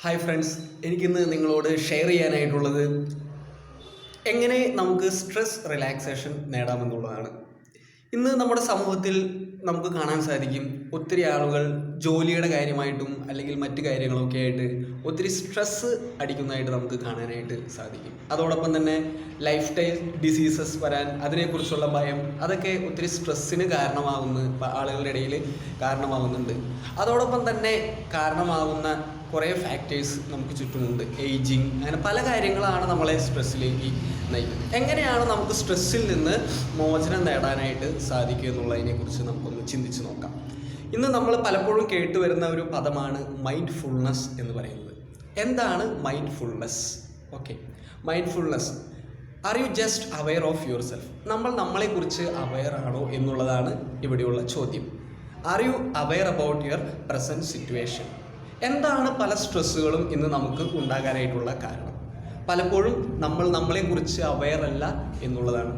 Hi friends, എനിക്കിന്ന് നിങ്ങളോട് share ചെയ്യാനായിട്ടുള്ളത് എങ്ങനെ നമുക്ക് സ്ട്രെസ് റിലാക്സേഷൻ നേടാമെന്നുള്ളതാണ്. ഇന്ന് നമ്മുടെ സമൂഹത്തിൽ നമുക്ക് കാണാൻ സാധിക്കും, ഒത്തിരി ആളുകൾ ജോലിയുടെ കാര്യമായിട്ടും അല്ലെങ്കിൽ മറ്റു കാര്യങ്ങളൊക്കെ ആയിട്ട് ഒത്തിരി സ്ട്രെസ്സ് അടിക്കുന്നതായിട്ട് നമുക്ക് കാണാനായിട്ട് സാധിക്കും. അതോടൊപ്പം തന്നെ ലൈഫ് സ്റ്റൈൽ ഡിസീസസ് വരാൻ, അതിനെക്കുറിച്ചുള്ള ഭയം, അതൊക്കെ ഒത്തിരി സ്ട്രെസ്സിന് ആളുകളുടെ ഇടയിൽ കാരണമാകുന്നുണ്ട്. അതോടൊപ്പം തന്നെ കാരണമാകുന്ന കുറേ ഫാക്ടേഴ്സ് നമുക്ക് ചുറ്റുമുണ്ട്. ഏജിങ്, അങ്ങനെ പല കാര്യങ്ങളാണ് നമ്മളെ സ്ട്രെസ്സിലേക്ക് നയിക്കുന്നത്. എങ്ങനെയാണ് നമുക്ക് സ്ട്രെസ്സിൽ നിന്ന് മോചനം നേടാനായിട്ട് സാധിക്കുക എന്നുള്ളതിനെക്കുറിച്ച് നമുക്കൊന്ന് ചിന്തിച്ച് നോക്കാം. ഇന്ന് നമ്മൾ പലപ്പോഴും കേട്ടുവരുന്ന ഒരു പദമാണ് മൈൻഡ്ഫുൾനെസ് എന്ന് പറയുന്നത്. എന്താണ് mindfulness? Okay, mindfulness, are you just aware of your self? നമ്മളെക്കുറിച്ച് അവെയർ ആണോ എന്നുള്ളതാണ് ഇവിടെയുള്ള ചോദ്യം. Are you aware about your present situation? എന്താണ് പല സ്ട്രെസ്സുകളും ഇന്ന് നമുക്ക് ഉണ്ടാകാനായിട്ടുള്ള കാരണം? പലപ്പോഴും നമ്മളെക്കുറിച്ച് അവെയർ അല്ല എന്നുള്ളതാണ്.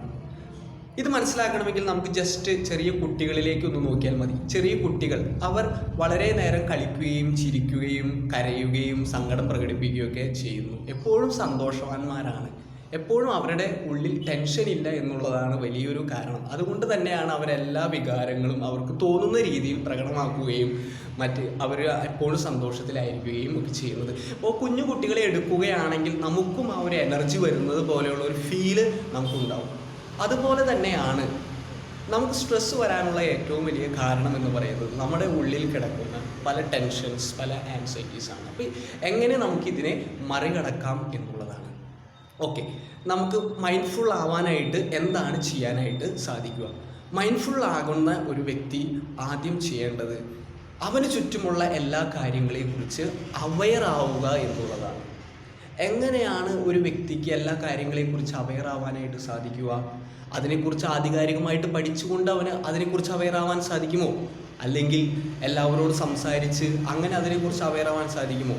ഇത് മനസ്സിലാക്കണമെങ്കിൽ നമുക്ക് ജസ്റ്റ് ചെറിയ കുട്ടികളിലേക്ക് നോക്കിയാൽ മതി. ചെറിയ കുട്ടികൾ, അവർ വളരെ നേരം കളിക്കുകയും ചിരിക്കുകയും കരയുകയും സങ്കടം പ്രകടിപ്പിക്കുകയൊക്കെ ചെയ്യുന്നു. എപ്പോഴും സന്തോഷവാന്മാരാണ്. എപ്പോഴും അവരുടെ ഉള്ളിൽ ടെൻഷൻ ഇല്ല എന്നുള്ളതാണ് വലിയൊരു കാരണം. അതുകൊണ്ട് തന്നെയാണ് അവരെല്ലാ വികാരങ്ങളും അവർക്ക് തോന്നുന്ന രീതിയിൽ പ്രകടമാക്കുകയും അവർ എപ്പോഴും സന്തോഷത്തിലായിരിക്കുകയും ഒക്കെ ചെയ്യുന്നത്. അപ്പോൾ കുഞ്ഞു കുട്ടികളെ എടുക്കുകയാണെങ്കിൽ നമുക്കും ആ ഒരു എനർജി വരുന്നത് പോലെയുള്ള ഒരു ഫീല് നമുക്കുണ്ടാവും. അതുപോലെ തന്നെയാണ് നമുക്ക് സ്ട്രെസ്സ് വരാനുള്ള ഏറ്റവും വലിയ കാരണം എന്ന് പറയുന്നത് നമ്മുടെ ഉള്ളിൽ കിടക്കുന്ന പല ടെൻഷൻസ്, പല ആൻസൈറ്റീസാണ്. അപ്പോൾ എങ്ങനെ നമുക്കിതിനെ മറികടക്കാം എന്നുള്ളതാണ്. ഓക്കെ, നമുക്ക് മൈൻഡ്ഫുൾ ആവാനായിട്ട് എന്താണ് ചെയ്യാനായിട്ട് സാധിക്കുക? മൈൻഡ്ഫുൾ ആകുന്ന ഒരു വ്യക്തി ആദ്യം ചെയ്യേണ്ടത് അവന് ചുറ്റുമുള്ള എല്ലാ കാര്യങ്ങളെക്കുറിച്ച് അവെയർ ആവുക എന്നുള്ളതാണ്. എങ്ങനെയാണ് ഒരു വ്യക്തിക്ക് എല്ലാ കാര്യങ്ങളെക്കുറിച്ച് അവെയർ ആവാനായിട്ട് സാധിക്കുക? അതിനെക്കുറിച്ച് ആധികാരികമായിട്ട് പഠിച്ചുകൊണ്ട് അവന് അതിനെക്കുറിച്ച് അവെയർ ആവാൻ സാധിക്കുമോ? അല്ലെങ്കിൽ എല്ലാവരോടും സംസാരിച്ച് അങ്ങനെ അതിനെക്കുറിച്ച് അവെയർ ആവാൻ സാധിക്കുമോ?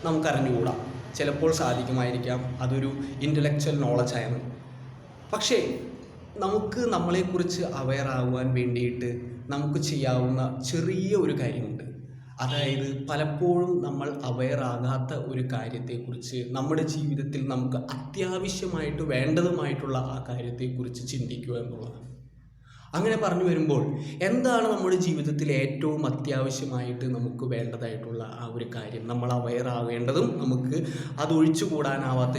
നമുക്കറിഞ്ഞുകൂടാ. ചിലപ്പോൾ സാധിക്കുമായിരിക്കാം, അതൊരു ഇൻ്റലക്ച്വൽ നോളജാണ്. പക്ഷേ നമുക്ക് നമ്മളെക്കുറിച്ച് അവെയർ ആകുവാൻ വേണ്ടിയിട്ട് നമുക്ക് ചെയ്യാവുന്ന ചെറിയ ഒരു കാര്യമുണ്ട്. അതായത് പലപ്പോഴും നമ്മൾ അവെയർ ആകാത്ത ഒരു കാര്യത്തെക്കുറിച്ച്, നമ്മുടെ ജീവിതത്തിൽ നമുക്ക് അത്യാവശ്യമായിട്ട് വേണ്ടതുമായിട്ടുള്ള ആ കാര്യത്തെക്കുറിച്ച് ചിന്തിക്കുക എന്നുള്ളതാണ്. അങ്ങനെ പറഞ്ഞു വരുമ്പോൾ എന്താണ് നമ്മുടെ ജീവിതത്തിൽ ഏറ്റവും അത്യാവശ്യമായിട്ട് നമുക്ക് വേണ്ടതായിട്ടുള്ള ആ ഒരു കാര്യം? നമ്മൾ അവെയർ ആവേണ്ടതും നമുക്ക് അത് ഒഴിച്ചുകൂടാനാവാതെ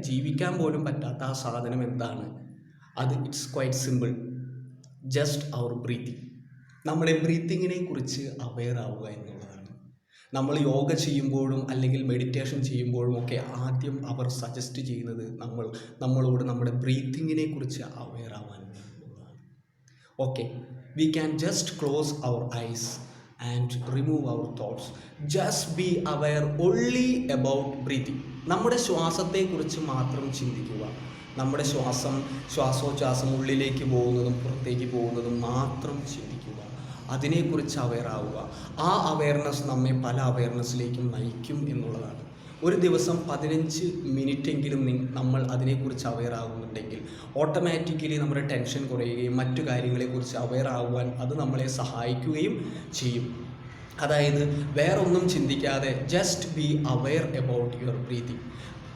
ജീവിക്കാൻ പോലും പറ്റാത്ത ആ സാധനം എന്താണ്? അത് it's quite simple, just our breathing. നമ്മുടെ ബ്രീത്തിങ്ങിനെ കുറിച്ച് അവെയർ ആവുക എന്നുള്ളതാണ്. നമ്മൾ യോഗ ചെയ്യുമ്പോഴും അല്ലെങ്കിൽ മെഡിറ്റേഷൻ ചെയ്യുമ്പോഴും ഒക്കെ ആദ്യം അവർ സജസ്റ്റ് ചെയ്യുന്നത് നമ്മളോട് നമ്മുടെ ബ്രീത്തിങ്ങിനെ കുറിച്ച് അവെയർ ആവാൻ എന്നുള്ളതാണ്. Okay, we can just close our eyes and remove our thoughts. Just be aware only about breathing. നമ്മുടെ ശ്വാസത്തെക്കുറിച്ച് മാത്രം ചിന്തിക്കുക. നമ്മുടെ ശ്വാസോച്ഛ്വാസം ഉള്ളിലേക്ക് പോകുന്നതും പുറത്തേക്ക് പോകുന്നതും മാത്രം ചിന്തിക്കുക. അതിനെക്കുറിച്ച് അവെയർ ആവുക. ആ അവെയർനെസ് നമ്മെ പല അവെയർനെസ്സിലേക്കും നയിക്കും എന്നുള്ളതാണ്. ഒരു ദിവസം 15 മിനിറ്റെങ്കിലും നമ്മൾ അതിനെക്കുറിച്ച് അവെയർ ആകുന്നുണ്ടെങ്കിൽ ഓട്ടോമാറ്റിക്കലി നമ്മുടെ ടെൻഷൻ കുറയുകയും മറ്റു കാര്യങ്ങളെക്കുറിച്ച് അവെയർ ആകുവാൻ അത് നമ്മളെ സഹായിക്കുകയും ചെയ്യും. അതായത് വേറൊന്നും ചിന്തിക്കാതെ just be aware about your breathing.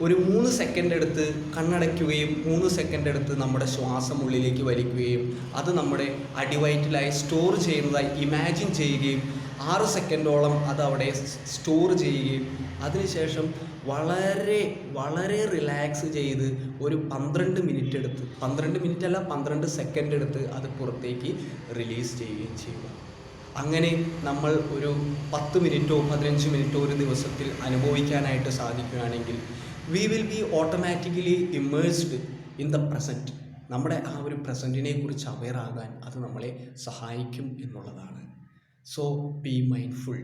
ഒരു 3 സെക്കൻഡ് എടുത്ത് കണ്ണടയ്ക്കുകയും 3 സെക്കൻഡ് എടുത്ത് നമ്മുടെ ശ്വാസം ഉള്ളിലേക്ക് വലിക്കുകയും അത് നമ്മുടെ അടിവയറ്റിലായി സ്റ്റോർ ചെയ്യുന്നതായി ഇമാജിൻ ചെയ്യുകയും 6 സെക്കൻഡോളം അത് അവിടെ സ്റ്റോർ ചെയ്യുകയും അതിനുശേഷം വളരെ വളരെ റിലാക്സ് ചെയ്ത് ഒരു 12 മിനിറ്റ് എടുത്ത്, 12 മിനിറ്റ് അല്ല 12 സെക്കൻഡ് എടുത്ത് അത് പുറത്തേക്ക് റിലീസ് ചെയ്യുകയും ചെയ്യുക. അങ്ങനെ നമ്മൾ ഒരു 10 മിനിറ്റോ 15 മിനിറ്റോ ഒരു ദിവസത്തിൽ അനുഭവിക്കാനായിട്ട് സാധിക്കുകയാണെങ്കിൽ we will be automatically immersed in the present. നമ്മുടെ ആ ഒരു പ്രസൻറ്റിനെ കുറിച്ച് അവെയർ ആകാൻ അത് നമ്മളെ സഹായിക്കും എന്നുള്ളതാണ്. So B mindful.